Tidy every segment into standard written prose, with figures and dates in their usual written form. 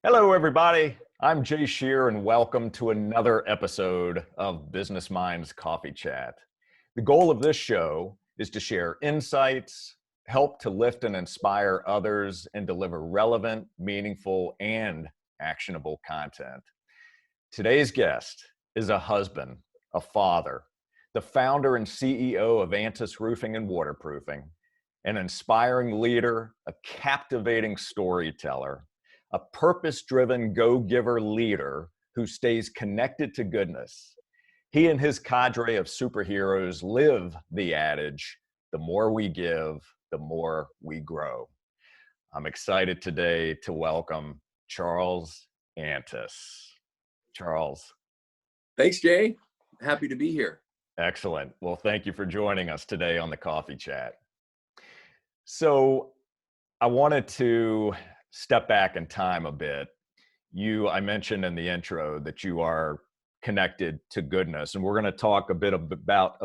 Hello, everybody. I'm Jay Shear, and welcome to another episode of Business Minds Coffee Chat. The goal of this show is to share insights, help to lift and inspire others, and deliver relevant, meaningful, and actionable content. Today's guest is a husband, a father, the founder and CEO of Antis Roofing and Waterproofing, an inspiring leader, a captivating storyteller, a purpose-driven go-giver leader who stays connected to goodness. He and his cadre of superheroes live the adage, the more we give, the more we grow. I'm excited today to welcome Charles Antis. Charles. Thanks, Jay. Happy to be here. Excellent. Well, thank you for joining us today on the Coffee Chat. So I wanted to step back in time a bit. I mentioned in the intro that you are connected to goodness, and we're going to talk a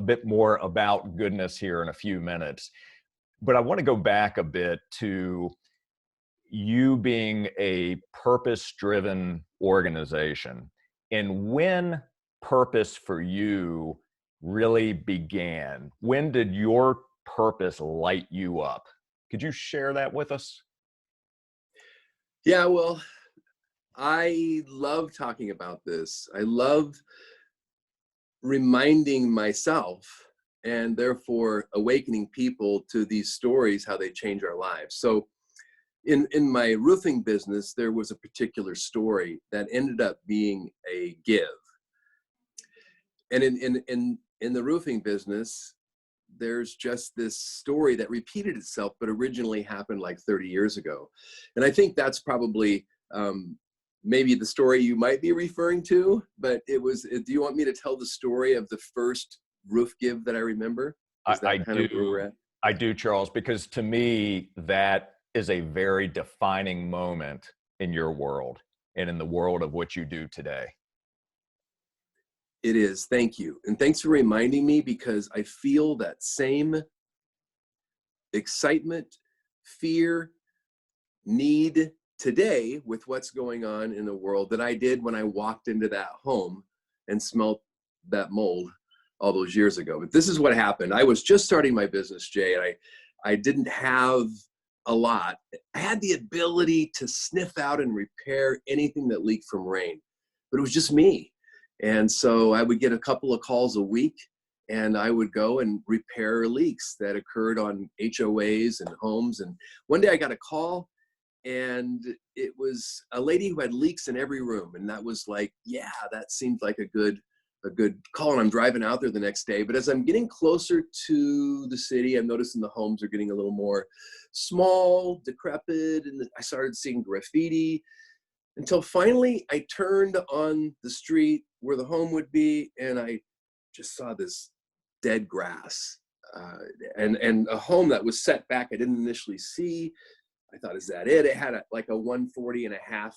bit more about goodness here in a few minutes. But I want to go back a bit to you being a purpose-driven organization, and when purpose for you really began. When did your purpose light you up? Could you share that with us? Yeah, well, I love talking about this. I love reminding myself and therefore awakening people to these stories, how they change our lives. So in my roofing business, there was a particular story that ended up being a give. And in the roofing business, there's just this story that repeated itself, but originally happened like 30 years ago. And I think that's probably maybe the story you might be referring to, but do you want me to tell the story of the first roof give that I remember? Is that kind of where we're at? I do, Charles, because to me, that is a very defining moment in your world and in the world of what you do today. It is. Thank you. And thanks for reminding me, because I feel that same excitement, fear, need today with what's going on in the world that I did when I walked into that home and smelled that mold all those years ago. But this is what happened. I was just starting my business, Jay, and I didn't have a lot. I had the ability to sniff out and repair anything that leaked from rain, but it was just me. And so I would get a couple of calls a week, and I would go and repair leaks that occurred on HOAs and homes. And one day I got a call, and it was a lady who had leaks in every room. And that was like, yeah, that seemed like a good call. And I'm driving out there the next day. But as I'm getting closer to the city, I'm noticing the homes are getting a little more small, decrepit, and I started seeing graffiti. Until finally I turned on the street where the home would be, and I just saw this dead grass and a home that was set back I didn't initially see. I thought, is that it? It had like a 140.5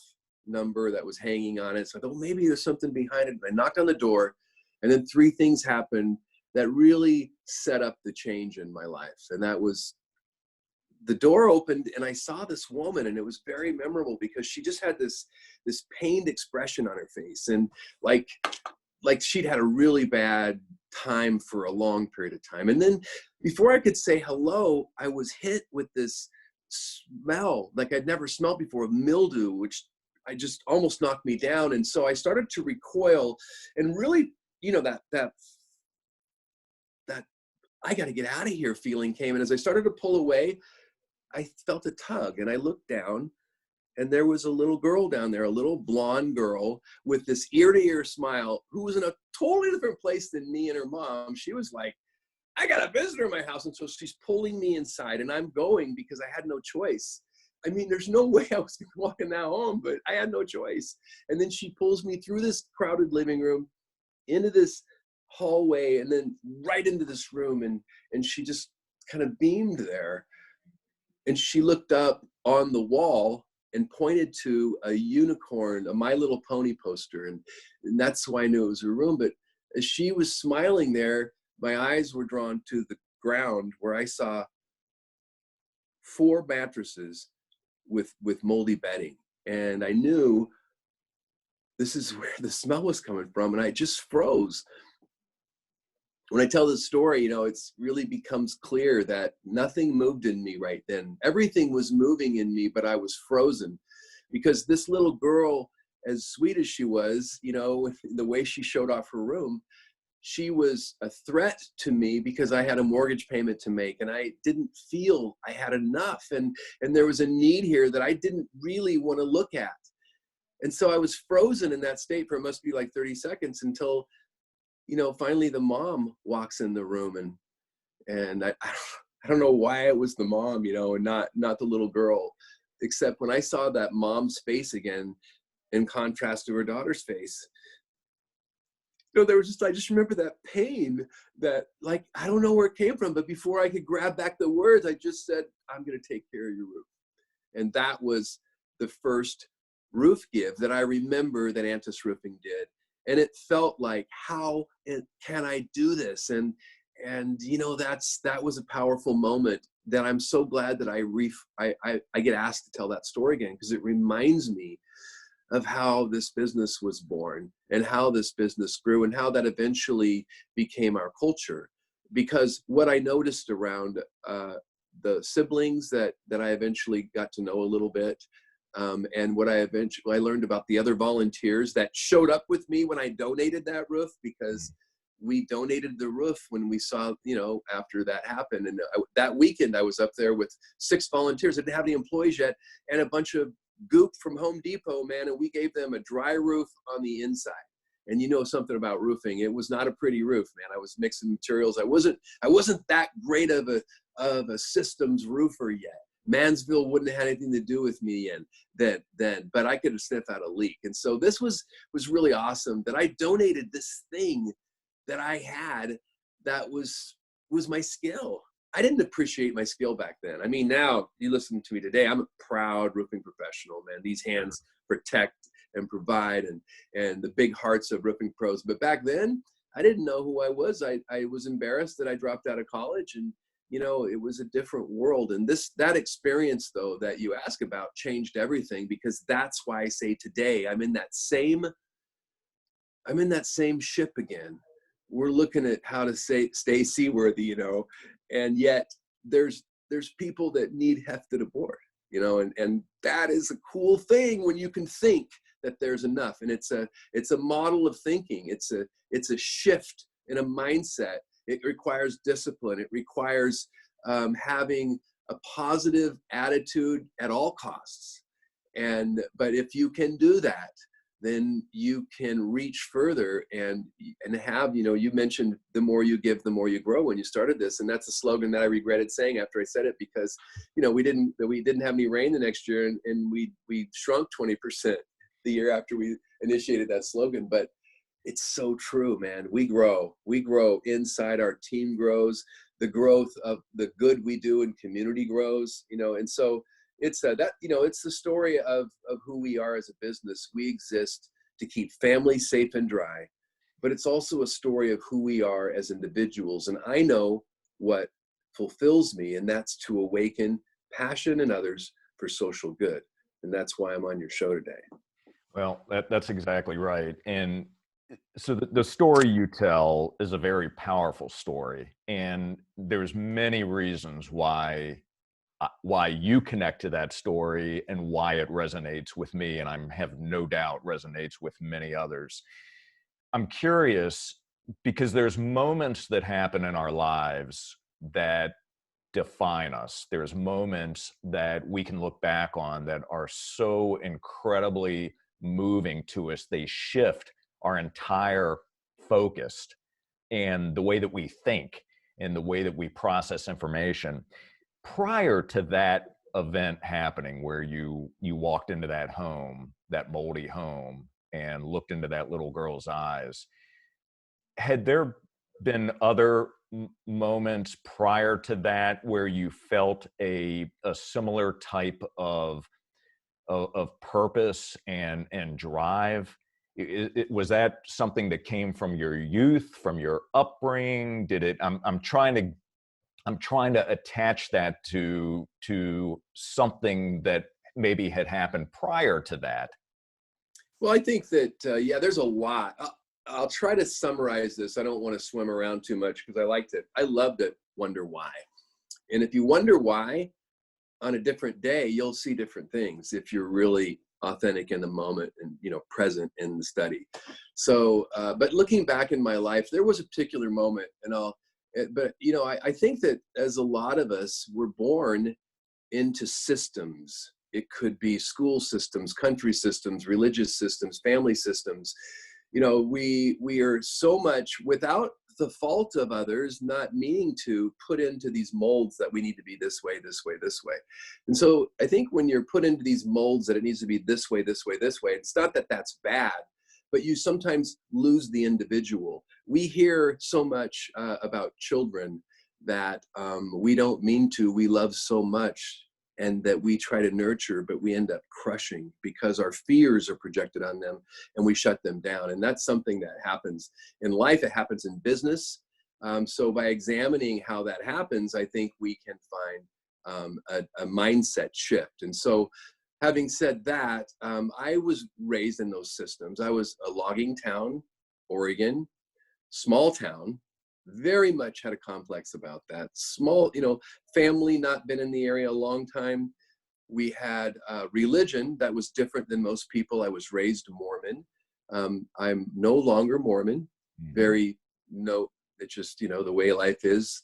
number that was hanging on it. So I thought, well, maybe there's something behind it. And I knocked on the door, and then three things happened that really set up the change in my life. And that was, the door opened and I saw this woman, and it was very memorable because she just had this pained expression on her face, and like she'd had a really bad time for a long period of time. And then before I could say hello, I was hit with this smell like I'd never smelled before, of mildew, which I just almost knocked me down. And so I started to recoil, and really, that I got to get out of here feeling came. And as I started to pull away, I felt a tug, and I looked down, and there was a little girl down there, a little blonde girl with this ear-to-ear smile, who was in a totally different place than me and her mom. She was like, I got a visitor in my house. And so she's pulling me inside, and I'm going because I had no choice. I mean, there's no way I was walking that home, but I had no choice. And then she pulls me through this crowded living room into this hallway, and then right into this room. And she just kind of beamed there. And she looked up on the wall and pointed to a unicorn, a My Little Pony poster. And that's why I knew it was her room. But as she was smiling there, my eyes were drawn to the ground, where I saw 4 mattresses with moldy bedding. And I knew this is where the smell was coming from, and I just froze. When I tell this story, it's really becomes clear that nothing moved in me right then. Everything was moving in me, but I was frozen because this little girl, as sweet as she was, the way she showed off her room, she was a threat to me because I had a mortgage payment to make and I didn't feel I had enough. And there was a need here that I didn't really want to look at. And so I was frozen in that state for, it must be like 30 seconds until, finally the mom walks in the room, and I don't know why it was the mom, and not the little girl, except when I saw that mom's face again, in contrast to her daughter's face, there was I just remember that pain that, like, I don't know where it came from, but before I could grab back the words, I just said, I'm going to take care of your roof. And that was the first roof give that I remember that Antis Roofing did. And it felt like, how can I do this? And that was a powerful moment that I'm so glad that I get asked to tell that story again, because it reminds me of how this business was born and how this business grew and how that eventually became our culture. Because what I noticed around the siblings that I eventually got to know a little bit, and what I learned about the other volunteers that showed up with me when I donated that roof, because we donated the roof when we saw, after that happened. And that weekend I was up there with 6 volunteers. I didn't have any employees yet, and a bunch of goop from Home Depot, man. And we gave them a dry roof on the inside. And something about roofing, it was not a pretty roof, man. I was mixing materials. I wasn't that great of a systems roofer yet. Mansville wouldn't have had anything to do with me then, but I could have sniffed out a leak. And so this was really awesome that I donated this thing that I had that was my skill. I didn't appreciate my skill back then. I mean, now you listen to me today, I'm a proud roofing professional, man. These hands protect and provide, and the big hearts of roofing pros. But back then, I didn't know who I was. I was embarrassed that I dropped out of college, and it was a different world. And that experience, though, that you ask about changed everything, because that's why I say today I'm in that same ship again. We're looking at how to stay seaworthy, and yet there's people that need hefted aboard, and that is a cool thing when you can think that there's enough. And it's a model of thinking. It's a shift in a mindset. It requires discipline. It requires having a positive attitude at all costs. But if you can do that, then you can reach further and have, you mentioned the more you give, the more you grow when you started this. And that's a slogan that I regretted saying after I said it, because, we didn't have any rain the next year, and we shrunk 20% the year after we initiated that slogan. But it's so true, man. We grow inside, our team grows, the growth of the good we do in community grows, and so it's it's the story of who we are as a business. We exist to keep families safe and dry, but it's also a story of who we are as individuals. And I know what fulfills me, and that's to awaken passion in others for social good. And that's why I'm on your show today. Well, that's exactly right. And so the story you tell is a very powerful story, and there's many reasons why you connect to that story and why it resonates with me, and I have no doubt resonates with many others. I'm curious, because there's moments that happen in our lives that define us. There's moments that we can look back on that are so incredibly moving to us. They shift our entire focus and the way that we think and the way that we process information. Prior to that event happening, where you walked into that home, that moldy home, and looked into that little girl's eyes, had there been other moments prior to that where you felt a similar type of purpose and drive? Was that something that came from your youth, from your upbringing? I'm trying to attach that to something that maybe had happened prior to that? Well, I think that, yeah, there's a lot. I'll try to summarize this. I don't want to swim around too much because I love to wonder why. And if you wonder why on a different day, you'll see different things if you're really authentic in the moment and, present in the study. So, but looking back in my life, there was a particular moment but I think that as a lot of us, we're born into systems. It could be school systems, country systems, religious systems, family systems. We are so much without the fault of others, not meaning to put into these molds that we need to be this way, this way, this way. And so I think when you're put into these molds that it needs to be this way, this way, this way, it's not that that's bad, but you sometimes lose the individual. We hear so much about children that we don't mean to, we love so much, and that we try to nurture, but we end up crushing because our fears are projected on them and we shut them down. And that's something that happens in life. It happens in business. So by examining how that happens, I think we can find a mindset shift. And so having said that, I was raised in those systems. I was a logging town, Oregon, small town, very much had a complex about that. Small, family, not been in the area a long time. We had religion that was different than most people. I was raised Mormon. I'm no longer Mormon. It's just, the way life is.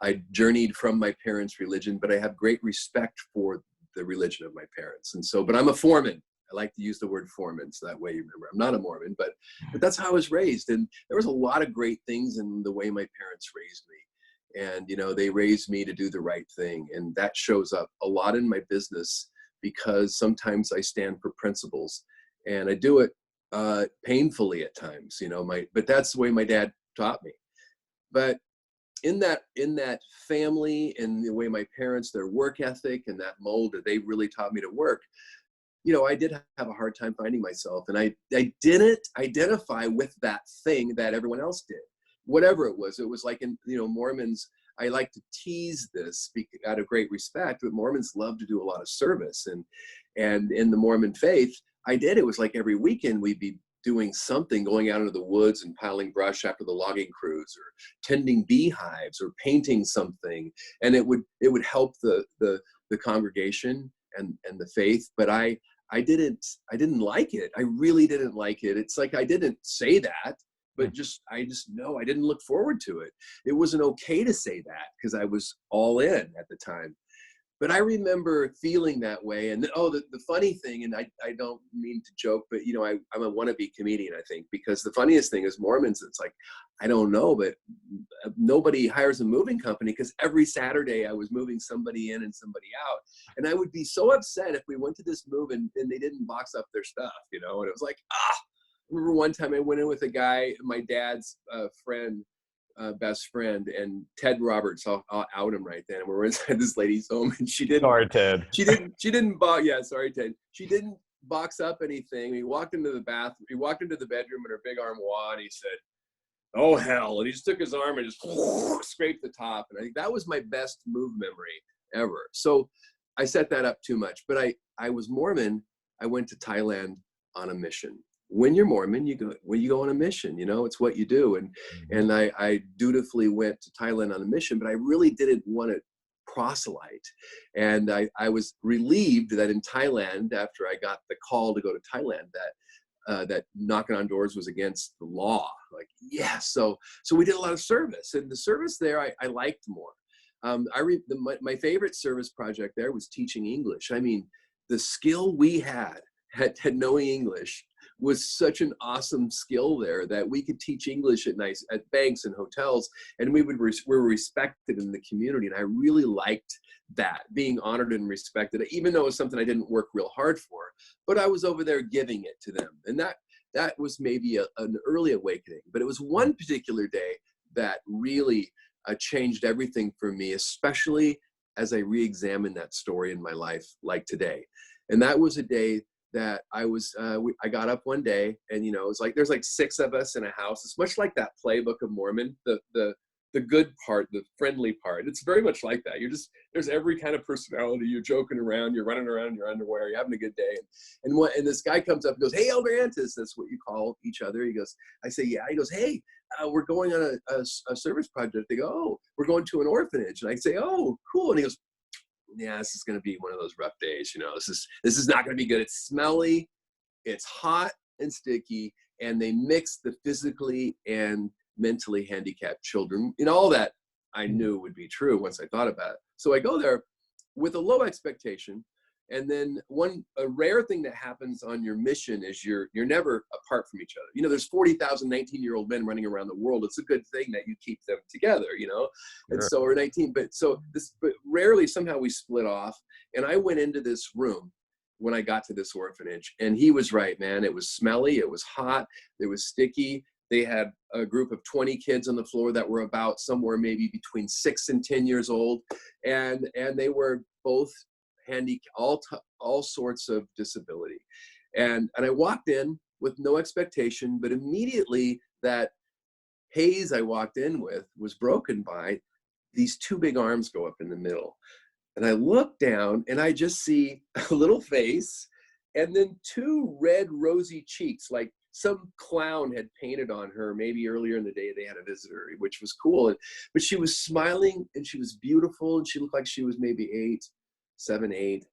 I journeyed from my parents' religion, but I have great respect for the religion of my parents. And so, but I'm a Foreman. I like to use the word foreman, so that way you remember. I'm not a Mormon, but that's how I was raised. And there was a lot of great things in the way my parents raised me. And, they raised me to do the right thing. And that shows up a lot in my business because sometimes I stand for principles and I do it painfully at times, but that's the way my dad taught me. But in that family and the way my parents, their work ethic and that mold that they really taught me to work, I did have a hard time finding myself, and I didn't identify with that thing that everyone else did, whatever it was. It was like in, Mormons, I like to tease this out of great respect, but Mormons love to do a lot of service. And in the Mormon faith, it was like every weekend we'd be doing something, going out into the woods and piling brush after the logging crews, or tending beehives, or painting something. And it would help the congregation and the faith. But I didn't like it. I really didn't like it. It's like I didn't say that, but I just know I didn't look forward to it. It wasn't okay to say that because I was all in at the time. But I remember feeling that way. And the funny thing, and I don't mean to joke, but I'm a wannabe comedian, I think, because the funniest thing is Mormons, it's like, I don't know, but nobody hires a moving company, because every Saturday I was moving somebody in and somebody out. And I would be so upset if we went to this move and they didn't box up their stuff, and it was like, I remember one time I went in with a guy, my dad's friend, best friend, and Ted Roberts. I'll out him right then. And we're inside this lady's home, and she didn't. Sorry, Ted. She didn't box. Yeah, sorry, Ted. She didn't box up anything. He walked into the bathroom. He walked into the bedroom in her big armoire, and he said, "Oh hell!" And he just took his arm and just scraped the top. And I think that was my best move memory ever. So I set that up too much. But I was Mormon. I went to Thailand on a mission. When you're Mormon, you go on a mission, it's what you do. And I dutifully went to Thailand on a mission, but I really didn't want to proselyte. And I was relieved that in Thailand, after I got the call to go to Thailand, that knocking on doors was against the law. Like, yeah. So we did a lot of service, and the service there I liked more. My favorite service project there was teaching English. I mean, the skill we had knowing English was such an awesome skill there, that we could teach English at banks and hotels, and we were respected in the community. And I really liked that, being honored and respected, even though it was something I didn't work real hard for, but I was over there giving it to them. And that was maybe an early awakening, but it was one particular day that really changed everything for me, especially as I re-examined that story in my life, like today. And that was a day that I got up one day, and it's like there's like 6 of us in a house. It's much like that playbook of Mormon, the the good part, the friendly part. It's very much like that. There's every kind of personality. You're joking around, you're running around in your underwear, you're having a good day. And this guy comes up and goes, "Hey, Elder Antis," that's what you call each other. He goes, I say, "Yeah." He goes, "Hey, we're going on a service project." They go, "Oh, we're going to an orphanage." And I say, "Oh, cool." And he goes, "Yeah, this is going to be one of those rough days. This is not going to be good. It's smelly, it's hot and sticky, and they mix the physically and mentally handicapped children." And all that I knew would be true once I thought about it. So I go there with a low expectation. And then a rare thing that happens on your mission is you're never apart from each other. There's 40,000 19-year-old men running around the world. It's a good thing that you keep them together, and so, or 19, but rarely somehow we split off. And I went into this room when I got to this orphanage, and he was right, man. It was smelly, it was hot, it was sticky. They had a group of 20 kids on the floor that were about somewhere maybe between 6 and 10 years old. And they were both all sorts of disability. And I walked in with no expectation, but immediately that haze I walked in with was broken by these two big arms go up in the middle. And I look down and I just see a little face and then two red rosy cheeks, like some clown had painted on her. Maybe earlier in the day they had a visitor, which was cool. But she was smiling and she was beautiful and she looked like she was maybe 7, 8,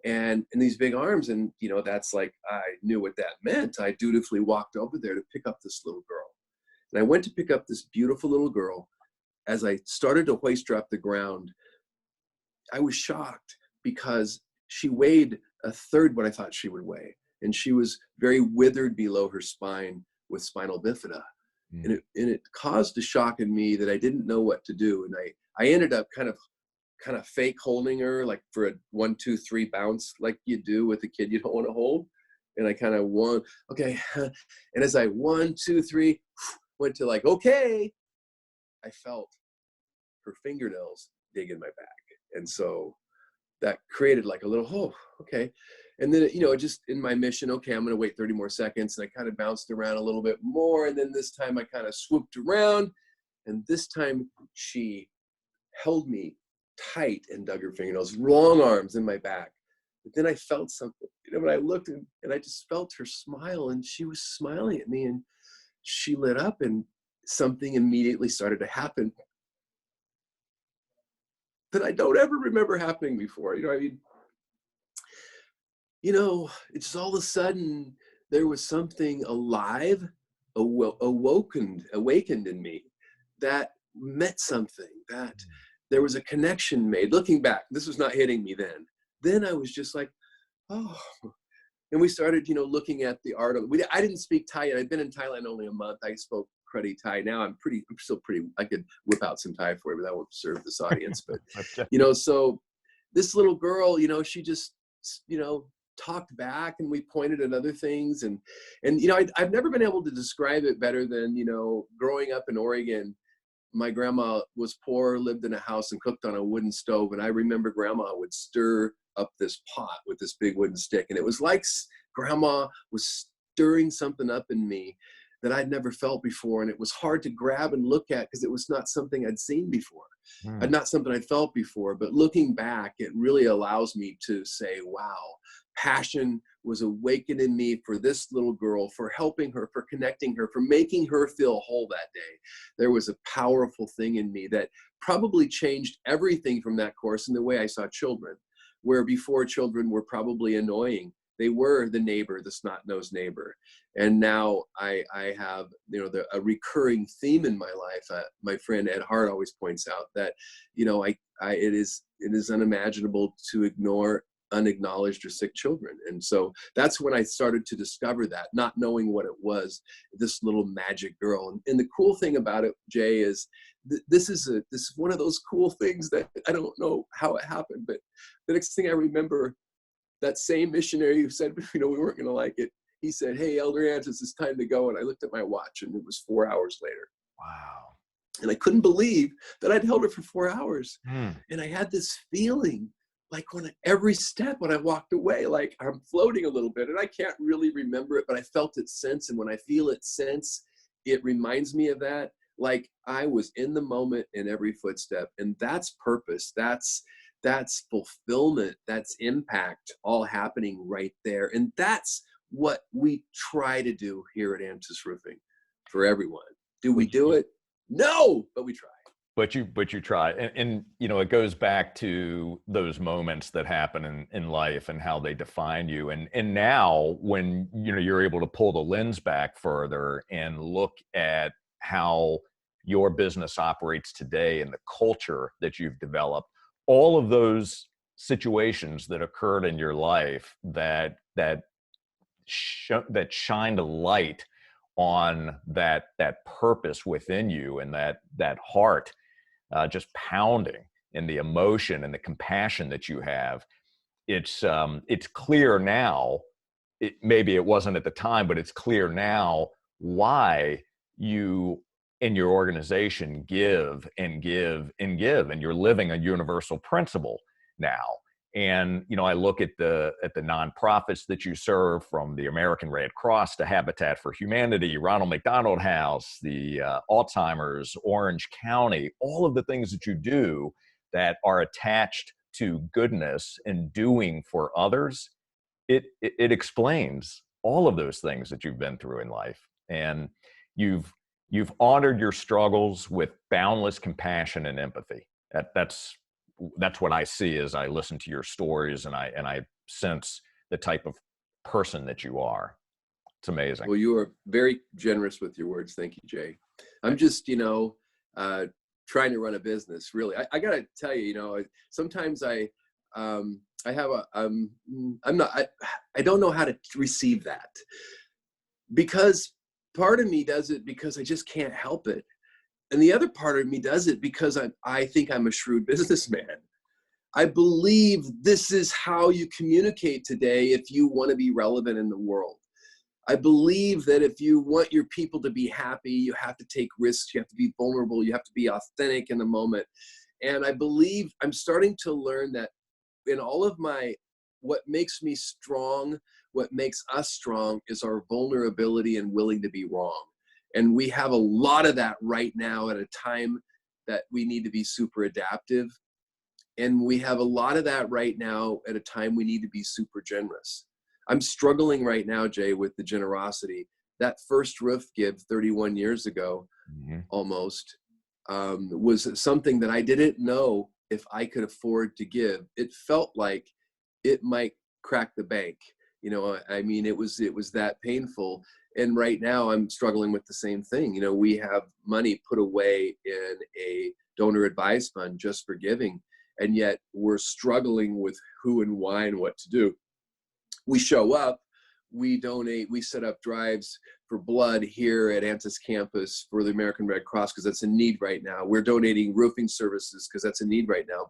and these big arms. And that's like, I knew what that meant. I dutifully walked over there to pick up this little girl. And I went to pick up this beautiful little girl. As I started to hoist her up the ground, I was shocked because she weighed a third what I thought she would weigh. And she was very withered below her spine with spinal bifida. And it caused a shock in me that I didn't know what to do. And I ended up kind of fake holding her, like for a 1, 2, 3 bounce, like you do with a kid you don't want to hold. And I kind of okay. And as I 1, 2, 3 went to like, okay, I felt her fingernails dig in my back. And so that created like a little, oh, okay. And then, just in my mission, okay, I'm going to wait 30 more seconds. And I kind of bounced around a little bit more. And then this time I kind of swooped around. And this time she held me tight and dug her fingernails, long arms in my back. But then I felt something, when I looked and I just felt her smile, and she was smiling at me, and she lit up, and something immediately started to happen that I don't ever remember happening before. It's just all of a sudden there was something alive, awakened in me that meant something, that there was a connection made. Looking back, this was not hitting me then. Then I was just like, oh. And we started, looking at the art of, I didn't speak Thai yet. I'd been in Thailand only a month. I spoke cruddy Thai. Now I'm still pretty, I could whip out some Thai for you, but that won't serve this audience. But, so this little girl, she just, talked back, and we pointed at other things. And I've never been able to describe it better than, growing up in Oregon. My grandma was poor, lived in a house and cooked on a wooden stove. And I remember grandma would stir up this pot with this big wooden stick. And it was like grandma was stirring something up in me that I'd never felt before. And it was hard to grab and look at because it was not something I'd seen before. Not something I'd felt before. But looking back, it really allows me to say, wow, passion was awakened in me for this little girl, for helping her, for connecting her, for making her feel whole that day. There was a powerful thing in me that probably changed everything from that course in the way I saw children, where before children were probably annoying. They were the neighbor, the snot-nosed neighbor. And now I have, a recurring theme in my life. My friend Ed Hart always points out that, it is unimaginable to ignore unacknowledged or sick children. And so that's when I started to discover that, not knowing what it was, this little magic girl. And the cool thing about it, Jay, is this is one of those cool things that I don't know how it happened, but the next thing I remember, that same missionary who said, we weren't going to like it, he said, "Hey, Elder Antis, it's time to go." And I looked at my watch, and it was 4 hours later. Wow. And I couldn't believe that I'd held her for 4 hours. And I had this feeling like every step when I walked away, like I'm floating a little bit, and I can't really remember it, but I felt it sense. And when I feel it sense, it reminds me of that. like I was in the moment in every footstep. And that's purpose. That's fulfillment. That's impact, all happening right there. And that's what we try to do here at Antis Roofing for everyone. Do we do it? No, but we try. But you try, and it goes back to those moments that happen in life and how they define you. And now when you're able to pull the lens back further and look at how your business operates today and the culture that you've developed, all of those situations that occurred in your life that shined a light on that purpose within you and that heart just pounding, and the emotion and the compassion that you have. It's clear now. Maybe it wasn't at the time, but it's clear now why you in your organization give and give and give, and you're living a universal principle now. And I look at the nonprofits that you serve, from the American Red Cross to Habitat for Humanity, Ronald McDonald House, the Alzheimer's, Orange County, all of the things that you do that are attached to goodness and doing for others. It explains all of those things that you've been through in life, and you've honored your struggles with boundless compassion and empathy. That's what I see as I listen to your stories, and I sense the type of person that you are. It's amazing. Well, you are very generous with your words. Thank you, Jay. I'm just, trying to run a business, really. I got to tell you, sometimes I have I don't know how to receive that, because part of me does it because I just can't help it. And the other part of me does it because I think I'm a shrewd businessman. I believe this is how you communicate today if you want to be relevant in the world. I believe that if you want your people to be happy, you have to take risks, you have to be vulnerable, you have to be authentic in the moment. And I believe I'm starting to learn that in all of what makes me strong, what makes us strong, is our vulnerability and willing to be wrong. And we have a lot of that right now at a time that we need to be super adaptive. And we have a lot of that right now at a time we need to be super generous. I'm struggling right now, Jay, with the generosity. That first roof give 31 years ago, almost, was something that I didn't know if I could afford to give. It felt like it might crack the bank. It was that painful. And right now I'm struggling with the same thing. We have money put away in a donor advised fund just for giving, and yet we're struggling with who and why and what to do. We show up, we donate, we set up drives for blood here at Antis campus for the American Red Cross because that's a need right now. We're donating roofing services because that's a need right now.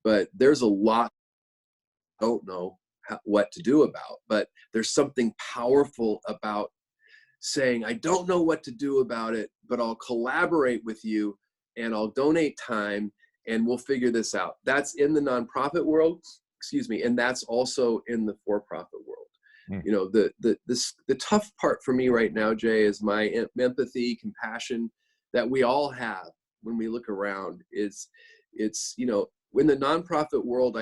But there's a lot I don't know what to do about. But there's something powerful about saying, I don't know what to do about it, but I'll collaborate with you and I'll donate time and we'll figure this out. That's in the nonprofit world, and that's also in the for-profit world. The tough part for me right now, Jay, is my empathy, compassion that we all have when we look around. It's in the nonprofit world,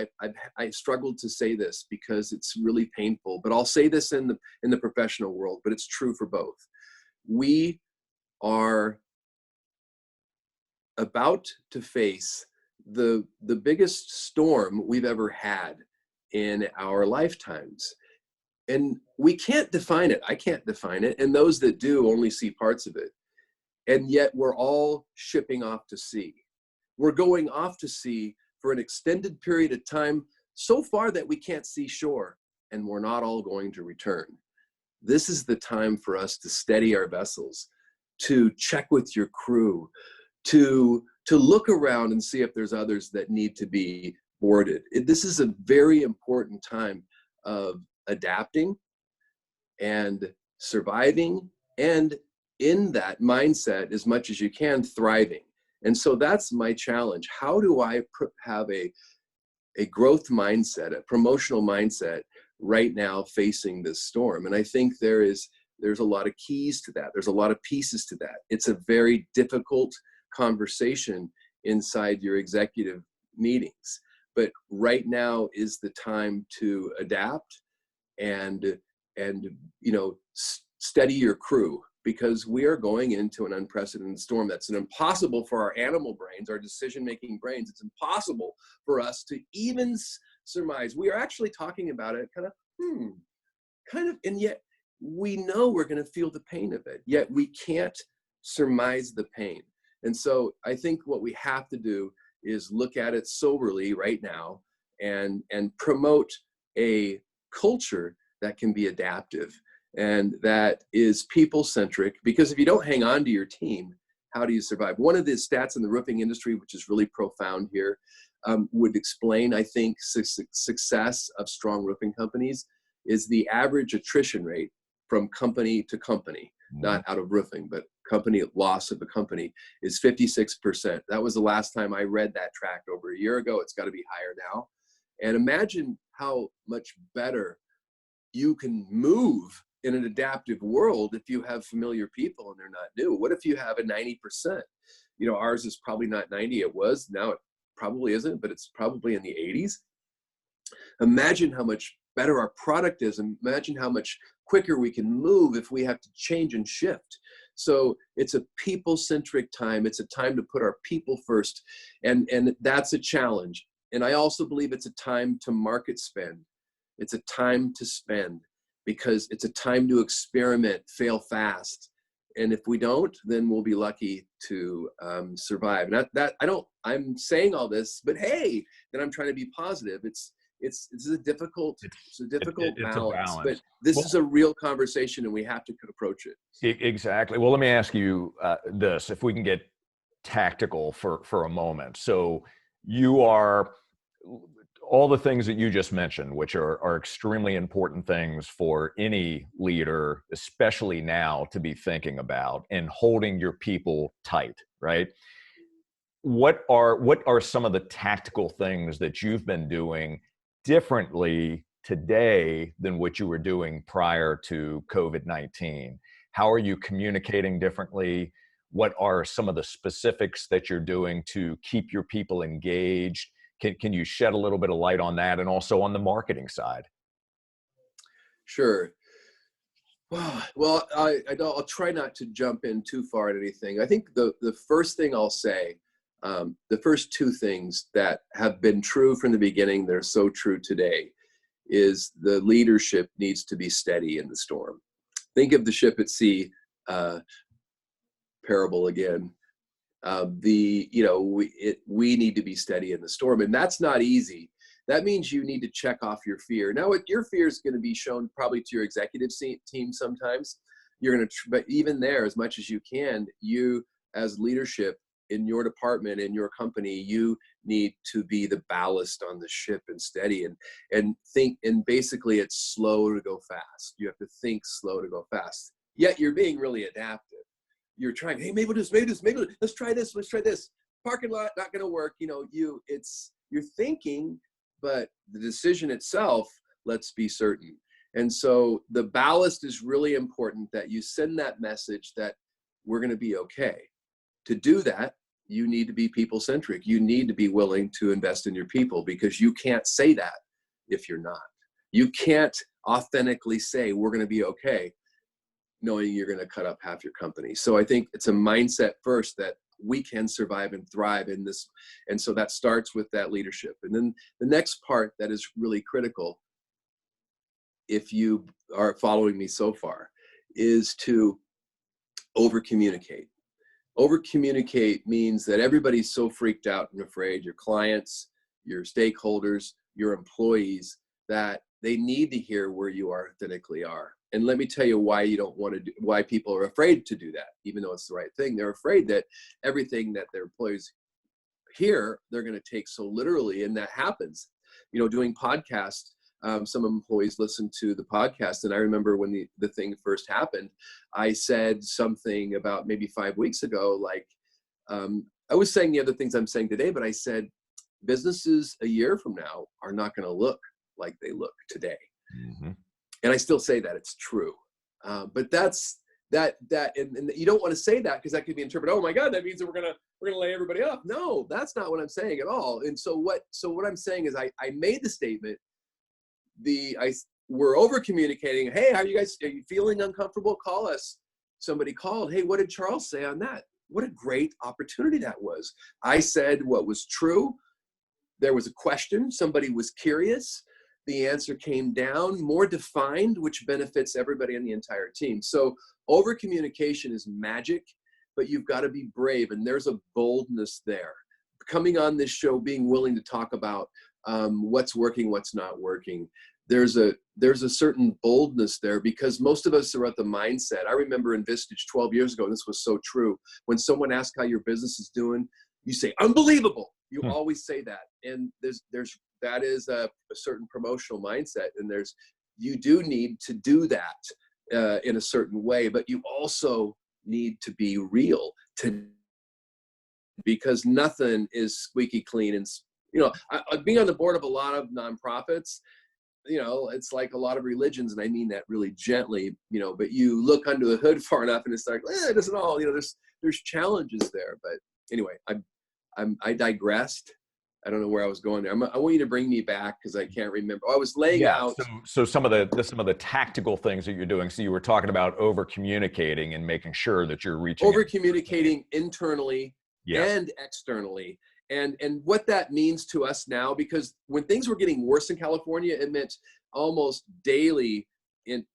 I struggled to say this because it's really painful, but I'll say this in the professional world, but it's true for both. We are about to face the biggest storm we've ever had in our lifetimes. And we can't define it. I can't define it. And those that do only see parts of it. And yet we're all shipping off to sea. We're going off to sea for an extended period of time, so far that we can't see shore, and we're not all going to return. This is the time for us to steady our vessels, to check with your crew, to look around and see if there's others that need to be boarded. This is a very important time of adapting and surviving, and in that mindset, as much as you can, thriving. And so that's my challenge. How do I have a growth mindset, a promotional mindset right now facing this storm? And I think there is There's a lot of keys to that. There's a lot of pieces to that. It's a very difficult conversation inside your executive meetings. But right now is the time to adapt and steady your crew, because we are going into an unprecedented storm that's impossible for our animal brains, our decision-making brains. It's impossible for us to even surmise. We are actually talking about it kind of, and yet we know we're going to feel the pain of it, yet we can't surmise the pain. And so I think what we have to do is look at it soberly right now and promote a culture that can be adaptive and that is people-centric, because if you don't hang on to your team, how do you survive? One of the stats in the roofing industry, which is really profound here, would explain, I think, success of strong roofing companies is the average attrition rate from company to company, not out of roofing, but company loss of a company is 56%. That was the last time I read that tract over a year ago. It's got to be higher now. And imagine how much better you can move in an adaptive world if you have familiar people and they're not new. What if you have a 90%? Ours is probably not 90. It was. Now it probably isn't, but it's probably in the 80s. Imagine how much better our product is, and imagine how much quicker we can move if we have to change and shift. So it's a people-centric time. It's a time to put our people first, and that's a challenge. And I also believe it's a time to market spend. It's a time to spend because it's a time to experiment, fail fast. And if we don't, then we'll be lucky to survive. I'm saying all this, but hey, then I'm trying to be positive. It's a difficult balance, but this is a real conversation and we have to approach it. Exactly. Well, let me ask you this, if we can get tactical for a moment. So you are, all the things that you just mentioned, which are extremely important things for any leader, especially now, to be thinking about and holding your people tight, right? What are some of the tactical things that you've been doing differently today than what you were doing prior to COVID-19? How are you communicating differently? What are some of the specifics that you're doing to keep your people engaged? Can you shed a little bit of light on that, and also on the marketing side? Sure. Well, I'll try not to jump in too far at anything. I think the first thing I'll say, the first two things that have been true from the beginning, they're so true today, is the leadership needs to be steady in the storm. Think of the ship at sea parable again. We need to be steady in the storm, and that's not easy. That means you need to check off your fear. Now, your fear is going to be shown probably to your executive team sometimes. But even there, as much as you can, you as leadership in your department, in your company, you need to be the ballast on the ship and steady and think. And basically, it's slow to go fast. You have to think slow to go fast. Yet you're being really adaptive. You're trying, hey, maybe let's try this. Parking lot, not going to work. You're thinking, but the decision itself, let's be certain. And so the ballast is really important, that you send that message that we're going to be okay. To do that, you need to be people-centric. You need to be willing to invest in your people, because you can't say that if you're not. You can't authentically say we're going to be okay, knowing you're going to cut up half your company. So I think it's a mindset first that we can survive and thrive in this. And so that starts with that leadership. And then the next part that is really critical, if you are following me so far, is to over-communicate. Over-communicate means that everybody's so freaked out and afraid, your clients, your stakeholders, your employees, that they need to hear where you authentically are. And let me tell you why you don't want to why people are afraid to do that, even though it's the right thing. They're afraid that everything that their employees hear, they're going to take so literally, and that happens. Doing podcasts, some employees listen to the podcast, and I remember when the thing first happened, I said something about maybe 5 weeks ago, like, I was saying the other things I'm saying today, but I said, businesses a year from now are not going to look like they look today. Mm-hmm. And I still say that it's true. But that's and you don't want to say that because that could be interpreted, oh my God, that means that we're gonna lay everybody off. No, that's not what I'm saying at all. And so what I'm saying is I made the statement, we're over communicating. Hey, are you feeling uncomfortable? Call us. Somebody called. Hey, what did Charles say on that? What a great opportunity that was. I said what was true. There was a question. Somebody was curious. The answer came down, more defined, which benefits everybody on the entire team. So over communication is magic, but you've got to be brave. And there's a boldness there. Coming on this show, being willing to talk about what's working, what's not working. There's a certain boldness there because most of us are at the mindset. I remember in Vistage 12 years ago, and this was so true. When someone asks how your business is doing, you say, unbelievable. You always say that. And that is a certain promotional mindset. And you do need to do that in a certain way, but you also need to be real because nothing is squeaky clean. And, being on the board of a lot of nonprofits, it's like a lot of religions, and I mean that really gently, but you look under the hood far enough and it's like, it doesn't all, there's challenges there. But anyway, I digressed. I don't know where I was going there. I want you to bring me back because I can't remember. I was laying out. So some of the tactical things that you're doing. So you were talking about over communicating and making sure that you're reaching over communicating internally and externally. And what that means to us now, because when things were getting worse in California, it meant almost daily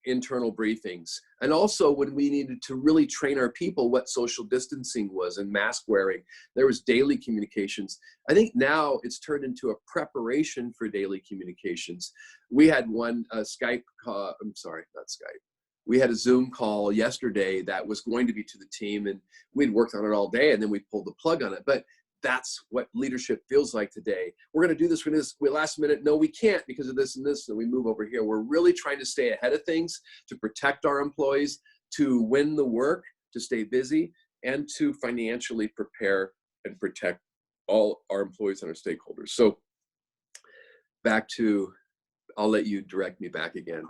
internal briefings. And also when we needed to really train our people what social distancing was and mask wearing, there was daily communications. I think now it's turned into a preparation for daily communications. We had one Skype call, I'm sorry, not Skype. We had a Zoom call yesterday that was going to be to the team, and we'd worked on it all day and then we pulled the plug on it. But that's what leadership feels like today. We're going to do this for this. We last minute, no, we can't because of this and this. And we move over here. We're really trying to stay ahead of things, to protect our employees, to win the work, to stay busy, and to financially prepare and protect all our employees and our stakeholders. So back to, I'll let you direct me back again.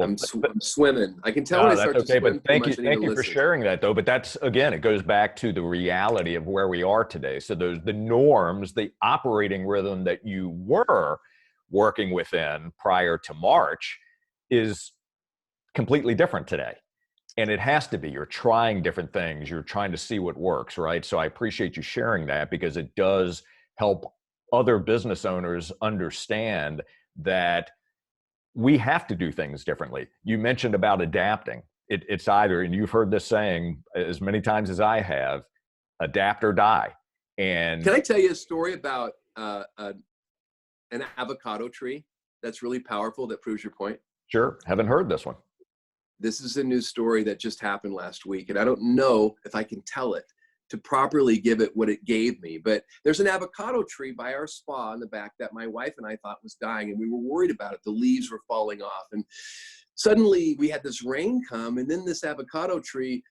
I'm swimming. I can tell when I start to swim. But thank you for sharing that, though. But that's, again, it goes back to the reality of where we are today. So there's the norms, the operating rhythm that you were working within prior to March is completely different today. And it has to be. You're trying different things. You're trying to see what works, right? So I appreciate you sharing that because it does help other business owners understand that we have to do things differently. You mentioned about adapting. It's either, and you've heard this saying as many times as I have, adapt or die. And can I tell you a story about an avocado tree that's really powerful that proves your point? Sure. Haven't heard this one. This is a news story that just happened last week, and I don't know if I can tell it to properly give it what it gave me. But there's an avocado tree by our spa in the back that my wife and I thought was dying, and we were worried about it. The leaves were falling off, and suddenly we had this rain come, and then this avocado tree,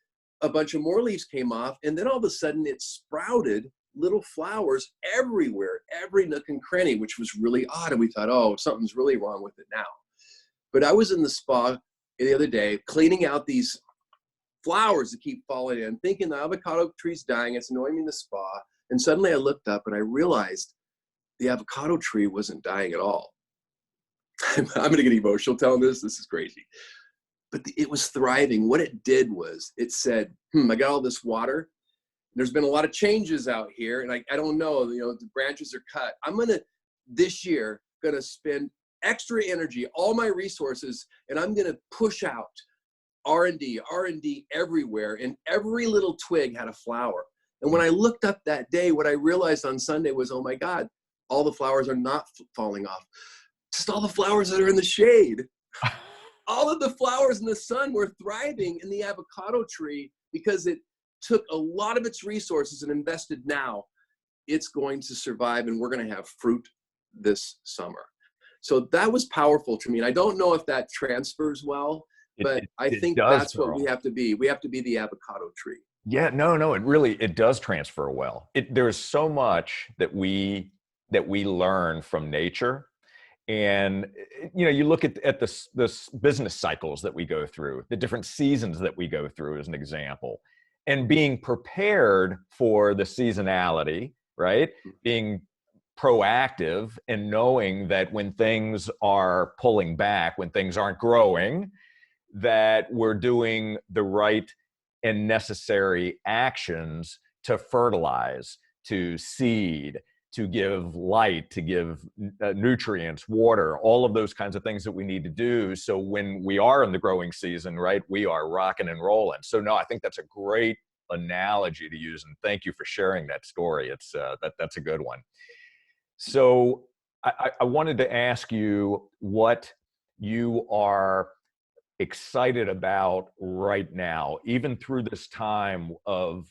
a bunch of more leaves came off, and then all of a sudden it sprouted little flowers everywhere, every nook and cranny, which was really odd. And we thought, oh, something's really wrong with it now. But I was in the spa the other day cleaning out these flowers that keep falling in, thinking the avocado tree's dying. It's annoying me in the spa. And suddenly I looked up and I realized the avocado tree wasn't dying at all. I'm going to get emotional telling this. This is crazy. But it was thriving. What it did was it said, I got all this water. There's been a lot of changes out here. And I don't know, the branches are cut. I'm this year, going to spend extra energy, all my resources, and I'm going to push out R&D everywhere, and every little twig had a flower. And when I looked up that day, what I realized on Sunday was, oh my God, all the flowers are not falling off. Just all the flowers that are in the shade. All of the flowers in the sun were thriving in the avocado tree because it took a lot of its resources and invested now. It's going to survive, and we're going to have fruit this summer. So that was powerful to me. And I don't know if that transfers well, but I think that's what we have to be. We have to be the avocado tree. Yeah, no, it does transfer well. There's so much that we learn from nature. And you look at this business cycles that we go through, the different seasons that we go through as an example, and being prepared for the seasonality, right? Being proactive and knowing that when things are pulling back, when things aren't growing, that we're doing the right and necessary actions to fertilize, to seed, to give light, to give nutrients, water, all of those kinds of things that we need to do. So when we are in the growing season, right, we are rocking and rolling. So no, I think that's a great analogy to use. And thank you for sharing that story. It's that's a good one. So I wanted to ask you what you are excited about right now, even through this time of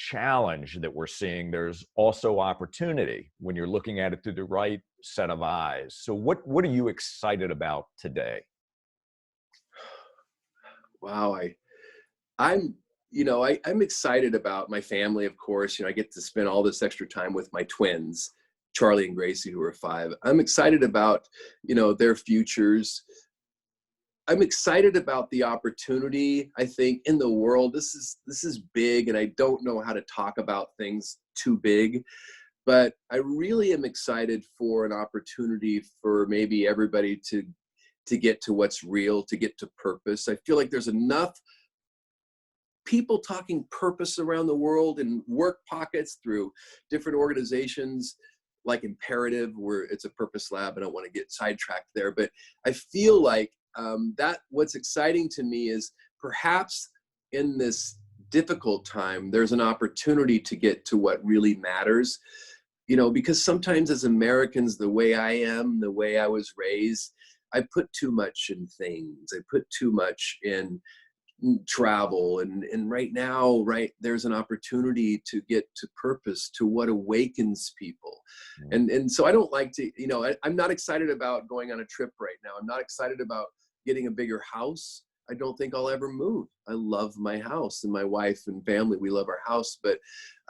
challenge that we're seeing. There's also opportunity when you're looking at it through the right set of eyes. So what are you excited about today? Wow, I'm excited about my family, of course. I get to spend all this extra time with my twins, Charlie and Gracie, who are 5. I'm excited about, their futures. I'm excited about the opportunity, I think, in the world. This is big, and I don't know how to talk about things too big, but I really am excited for an opportunity for maybe everybody to get to what's real, to get to purpose. I feel like there's enough people talking purpose around the world in work pockets through different organizations like Imperative, where it's a purpose lab. I don't want to get sidetracked there, but I feel like that what's exciting to me is perhaps in this difficult time, there's an opportunity to get to what really matters, because sometimes as Americans, the way I am, the way I was raised, I put too much in things. I put too much in travel, and right now, there's an opportunity to get to purpose, to what awakens people. And so I don't like to, I'm not excited about going on a trip right now. I'm not excited about getting a bigger house. I don't think I'll ever move. I love my house, and my wife and family, we love our house, but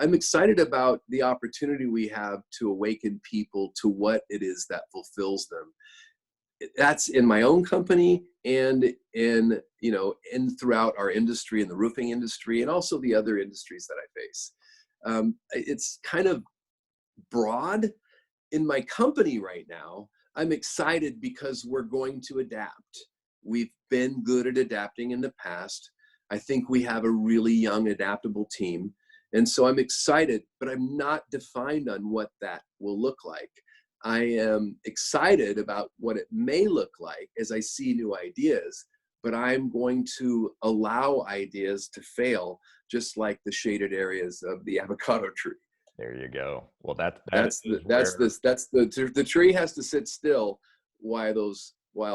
I'm excited about the opportunity we have to awaken people to what it is that fulfills them. That's in my own company, and in throughout our industry, in the roofing industry, and also the other industries that I face. It's kind of broad. In my company right now, I'm excited because we're going to adapt. We've been good at adapting in the past. I think we have a really young, adaptable team. And so I'm excited, but I'm not defined on what that will look like. I am excited about what it may look like as I see new ideas, but I'm going to allow ideas to fail, just like the shaded areas of the avocado tree. There you go. Well, the tree has to sit still while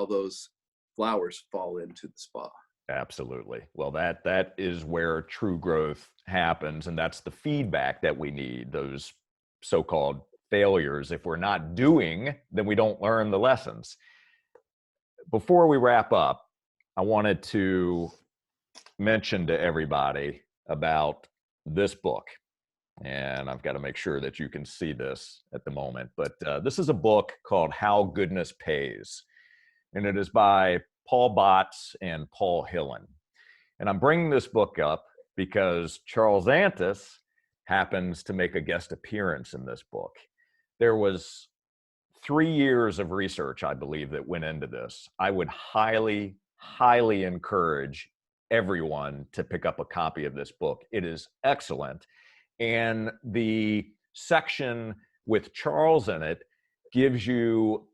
those flowers fall into the spa. Absolutely. Well, that is where true growth happens, and that's the feedback that we need. Those so-called failures, if we're not doing, then we don't learn the lessons. Before we wrap up, I wanted to mention to everybody about this book. And I've got to make sure that you can see this at the moment. But this is a book called How Goodness Pays. And it is by Paul Botts and Paul Hillen. And I'm bringing this book up because Charles Antis happens to make a guest appearance in this book. There was 3 years of research, I believe, that went into this. I would highly, highly encourage everyone to pick up a copy of this book. It is excellent. And the section with Charles in it gives you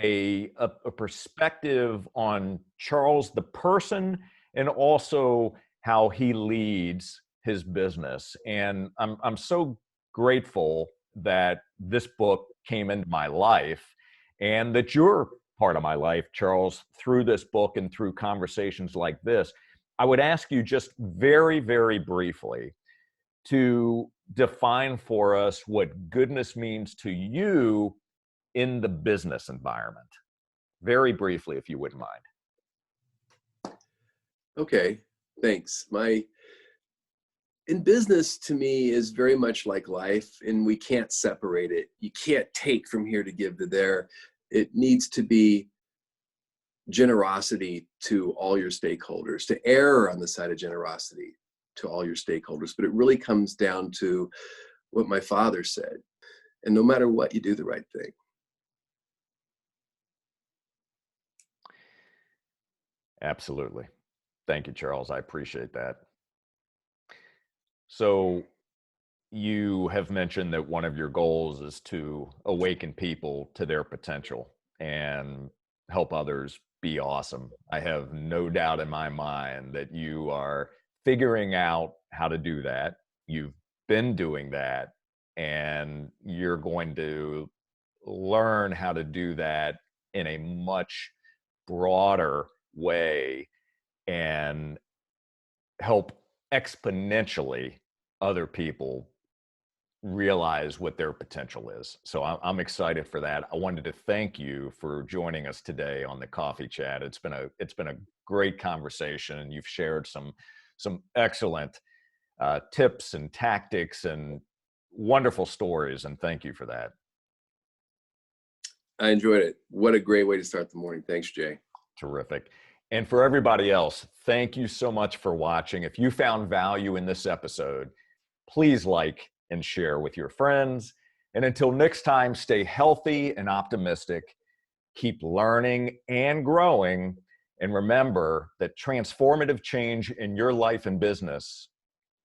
a perspective on Charles the person, and also how he leads his business. And I'm so grateful that this book came into my life, and that you're part of my life, Charles, through this book and through conversations like this. I would ask you just very, very briefly to define for us what goodness means to you in the business environment. Very briefly, if you wouldn't mind. Okay, thanks. In business, to me, is very much like life, and we can't separate it. You can't take from here to give to there. It needs to be generosity to all your stakeholders, to err on the side of generosity to all your stakeholders. But it really comes down to what my father said. And no matter what, you do the right thing. Absolutely. Thank you, Charles. I appreciate that. So you have mentioned that one of your goals is to awaken people to their potential and help others be awesome. I have no doubt in my mind that you are figuring out how to do that. You've been doing that, and you're going to learn how to do that in a much broader way and help exponentially other people realize what their potential is. So I'm excited for that. I wanted to thank you for joining us today on the Coffee Chat. It's been a great conversation, and you've shared some excellent tips and tactics and wonderful stories. And thank you for that. I enjoyed it. What a great way to start the morning. Thanks, Jay. Terrific. And for everybody else, thank you so much for watching. If you found value in this episode, please like and share with your friends. And until next time, stay healthy and optimistic. Keep learning and growing. And remember that transformative change in your life and business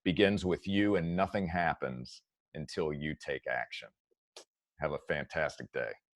begins with you, and nothing happens until you take action. Have a fantastic day.